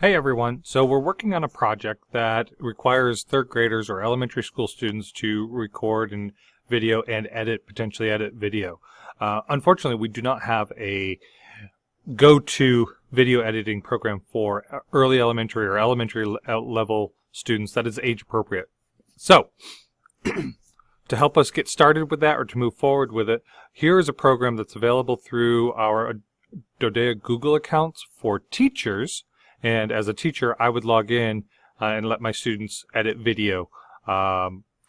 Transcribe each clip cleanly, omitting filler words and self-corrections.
Hey everyone, so we're working on a project that requires third graders or elementary school students to record and video and potentially edit video. Unfortunately, we do not have a go-to video editing program for early elementary or elementary level students that is age appropriate. So, to help us get started with that or to move forward with it, here is a program that's available through our Adobe Google accounts for teachers. And as a teacher, I would log in and let my students edit video.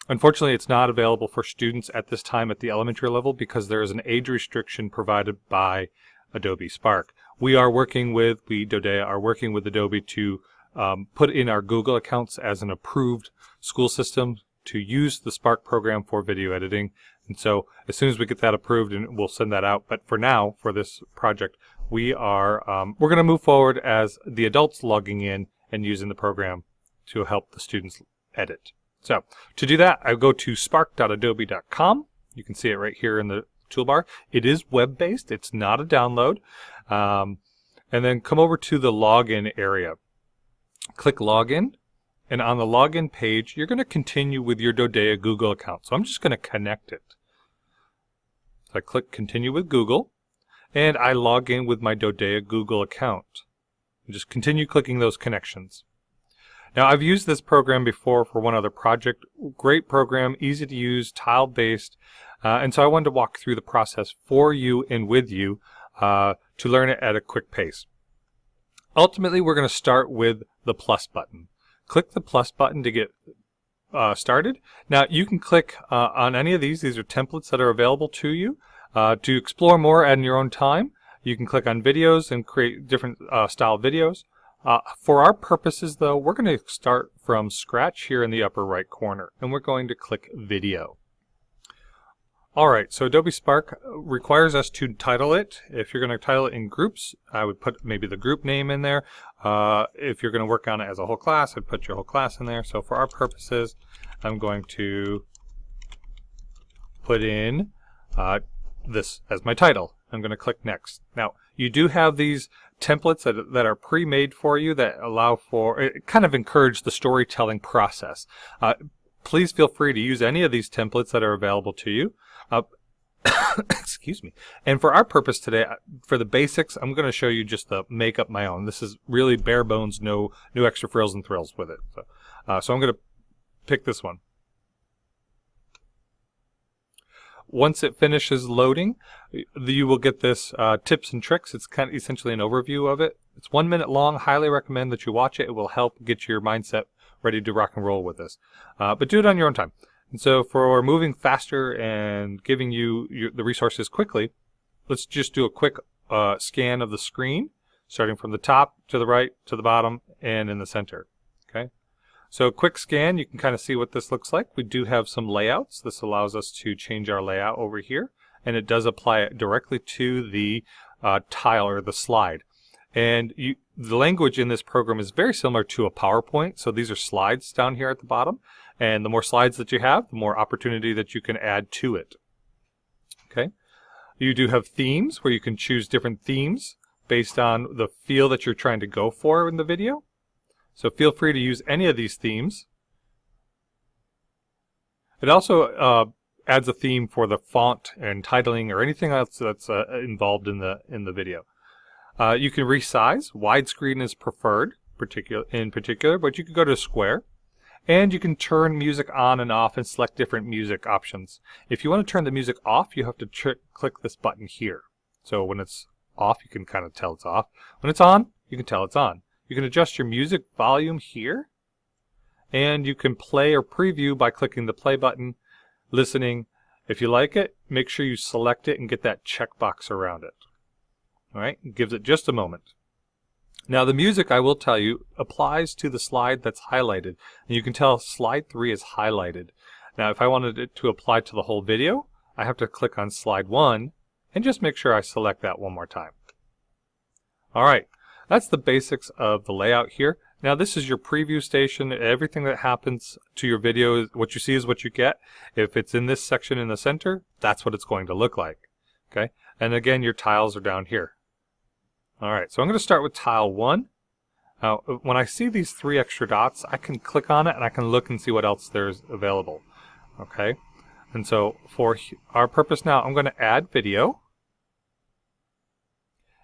Unfortunately, it's not available for students at this time at the elementary level because there is an age restriction provided by Adobe Spark. We are working with, are working with Adobe to put in our Google accounts as an approved school system to use the Spark program for video editing. And so as soon as we get that approved, and we'll send that out. But for now, for this project, we're going to move forward as the adults logging in and using the program to help the students edit. So to do that, I go to spark.adobe.com. You can see it right here in the toolbar. It is web-based. It's not a download. And then come over to the login area. Click login. And on the login page, you're going to continue with your Adobe Google account. So I'm just going to connect it. So I click continue with Google. And I log in with my Adobe Google account. Just continue clicking those connections. Now, I've used this program before for one other project. Great program, easy to use, tile-based. And so I wanted to walk through the process for you and with you to learn it at a quick pace. Ultimately, we're going to start with the plus button. Click the plus button to get started. Now, you can click on any of these. These are templates that are available to you. To explore more at your own time, you can click on videos and create different style videos. For our purposes, though, we're going to start from scratch here in the upper right corner, and we're going to click video. All right, so Adobe Spark requires us to title it. If you're going to title it in groups, I would put maybe the group name in there. If you're going to work on it as a whole class, I'd put your whole class in there. So for our purposes, I'm going to put in this as my title. I'm going to click next. Now, you do have these templates that are pre-made for you that allow for, it kind of encourage the storytelling process. Please feel free to use any of these templates that are available to you. Excuse me. And for our purpose today, for the basics, I'm going to show you just the make up my own. This is really bare bones, no extra frills and thrills with it. So I'm going to pick this one. Once it finishes loading, you will get this tips and tricks. It's kind of essentially an overview of it. It's 1 minute long. Highly recommend that you watch it. It will help get your mindset ready to rock and roll with this. But do it on your own time. And so for moving faster and giving you the resources quickly, let's just do a quick scan of the screen, starting from the top to the right, to the bottom, and in the center. Okay. So quick scan, you can kind of see what this looks like. We do have some layouts. This allows us to change our layout over here, and it does apply it directly to the tile or the slide. And the language in this program is very similar to a PowerPoint. So these are slides down here at the bottom. And the more slides that you have, the more opportunity that you can add to it. Okay. You do have themes where you can choose different themes based on the feel that you're trying to go for in the video. So feel free to use any of these themes. It also adds a theme for the font and titling or anything else that's involved in the video. You can resize. Widescreen is preferred, in particular, but you can go to square. And you can turn music on and off and select different music options. If you want to turn the music off, you have to click this button here. So when it's off, you can kind of tell it's off. When it's on, you can tell it's on. You can adjust your music volume here. And you can play or preview by clicking the play button, listening. If you like it, make sure you select it and get that checkbox around it. All right, it gives it just a moment. Now the music, I will tell you, applies to the slide that's highlighted. And you can tell slide 3 is highlighted. Now if I wanted it to apply to the whole video, I have to click on slide 1 and just make sure I select that one more time. All right, that's the basics of the layout here. Now this is your preview station. Everything that happens to your video, what you see is what you get. If it's in this section in the center, that's what it's going to look like. Okay, and again, your tiles are down here. All right, so I'm going to start with tile 1. Now, when I see these 3 extra dots, I can click on it and I can look and see what else there's available. Okay, and so for our purpose now, I'm going to add video.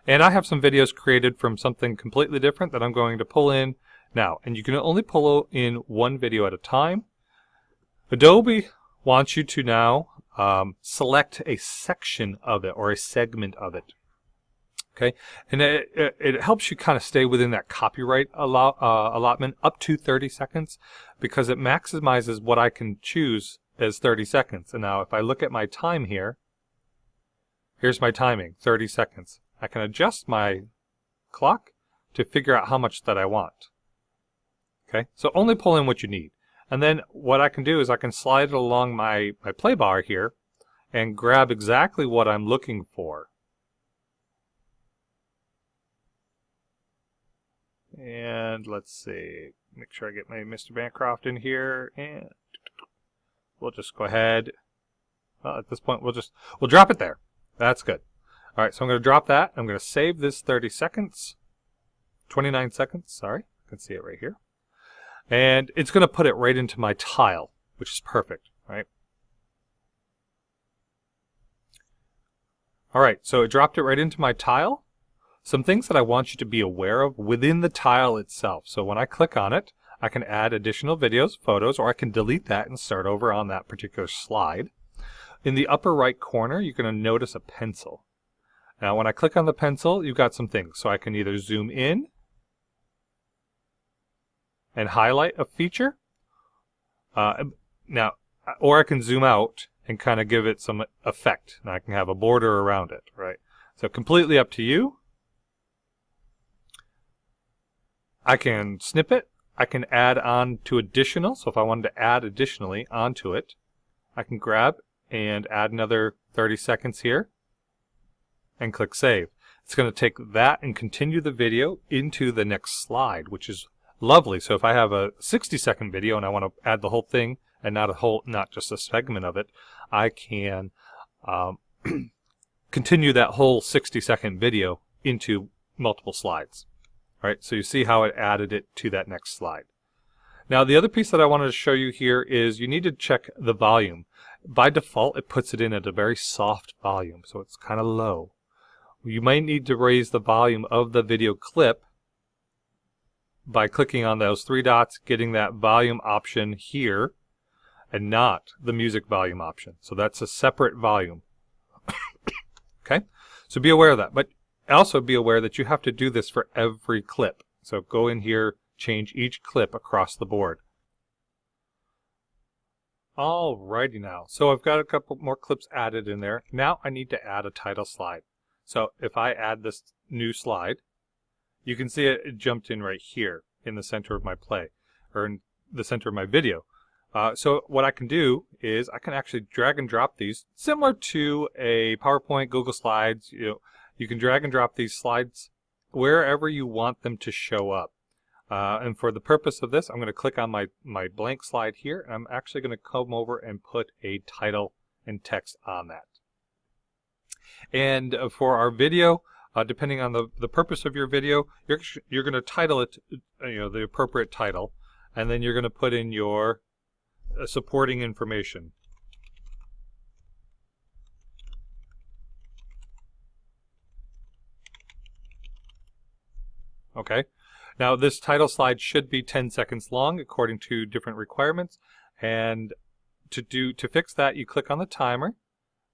And I have some videos created from something completely different that I'm going to pull in now. And you can only pull in one video at a time. Adobe wants you to now select a section of it or a segment of it. Okay, and it helps you kind of stay within that copyright allotment up to 30 seconds because it maximizes what I can choose as 30 seconds. And now if I look at my time here, here's my timing, 30 seconds. I can adjust my clock to figure out how much that I want. Okay, so only pull in what you need. And then what I can do is I can slide it along my play bar here and grab exactly what I'm looking for. And let's see, make sure I get my Mr. Bancroft in here, and we'll just go ahead. Well, at this point, we'll drop it there. That's good. All right, so I'm going to drop that. I'm going to save this 30 seconds, 29 seconds. Sorry, you can see it right here, and it's going to put it right into my tile, which is perfect, right? All right, so it dropped it right into my tile. Some things that I want you to be aware of within the tile itself. So when I click on it, I can add additional videos, photos, or I can delete that and start over on that particular slide. In the upper right corner, you're going to notice a pencil. Now when I click on the pencil, you've got some things. So I can either zoom in and highlight a feature, or I can zoom out and kind of give it some effect. And I can have a border around it, right? So completely up to you. I can snip it. I can add on to additional. So if I wanted to add additionally onto it, I can grab and add another 30 seconds here and click save. It's going to take that and continue the video into the next slide, which is lovely. So if I have a 60-second video and I want to add the whole thing and not just a segment of it, I can continue that whole 60-second video into multiple slides. All right, so you see how it added it to that next slide. Now the other piece that I wanted to show you here is you need to check the volume. By default, it puts it in at a very soft volume, so it's kind of low. You might need to raise the volume of the video clip by clicking on those 3 dots, getting that volume option here, and not the music volume option. So that's a separate volume. Okay, so be aware of that. But also be aware that you have to do this for every clip. So go in here, change each clip across the board. Alrighty now. So I've got a couple more clips added in there. Now I need to add a title slide. So if I add this new slide, you can see it jumped in right here in the center of my play, or in the center of my video. So what I can do is I can actually drag and drop these, similar to a PowerPoint, Google Slides. You can drag and drop these slides wherever you want them to show up. And for the purpose of this, I'm going to click on my blank slide here, and I'm actually going to come over and put a title and text on that. And for our video, depending on the purpose of your video, you're going to title it, the appropriate title, and then you're going to put in your supporting information. Okay. Now this title slide should be 10 seconds long according to different requirements, and to fix that, you click on the timer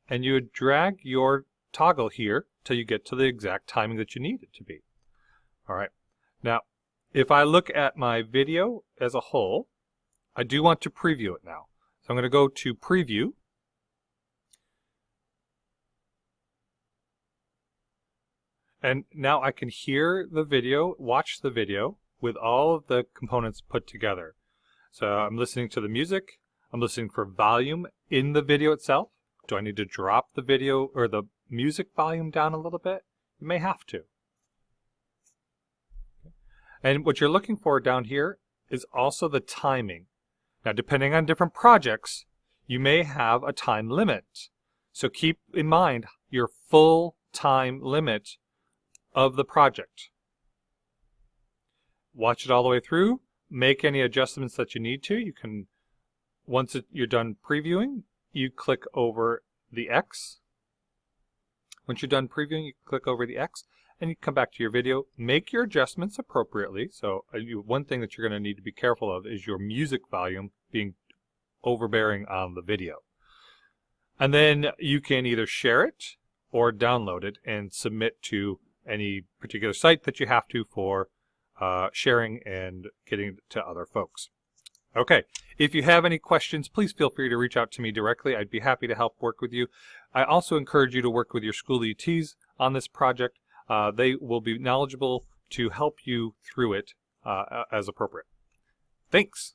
and you would drag your toggle here till you get to the exact timing that you need it to be. All right. Now, if I look at my video as a whole, I do want to preview it now. So I'm going to go to preview. And now I can hear the video, watch the video with all of the components put together. So I'm listening to the music. I'm listening for volume in the video itself. Do I need to drop the video or the music volume down a little bit? You may have to. And what you're looking for down here is also the timing. Now, depending on different projects, you may have a time limit. So keep in mind your full time limit of the project. watch it all the way through, make any adjustments that you need to. You can, once you're done previewing, you click over the X. Once you're done previewing, you click over the X, and you come back to your video, make your adjustments appropriately. So one thing that you're going to need to be careful of is your music volume being overbearing on the video. And then you can either share it or download it and submit to any particular site that you have to for sharing and getting it to other folks. Okay, if you have any questions, please feel free to reach out to me directly. I'd be happy to help work with you. I also encourage you to work with your school ETs on this project. They will be knowledgeable to help you through it as appropriate. Thanks.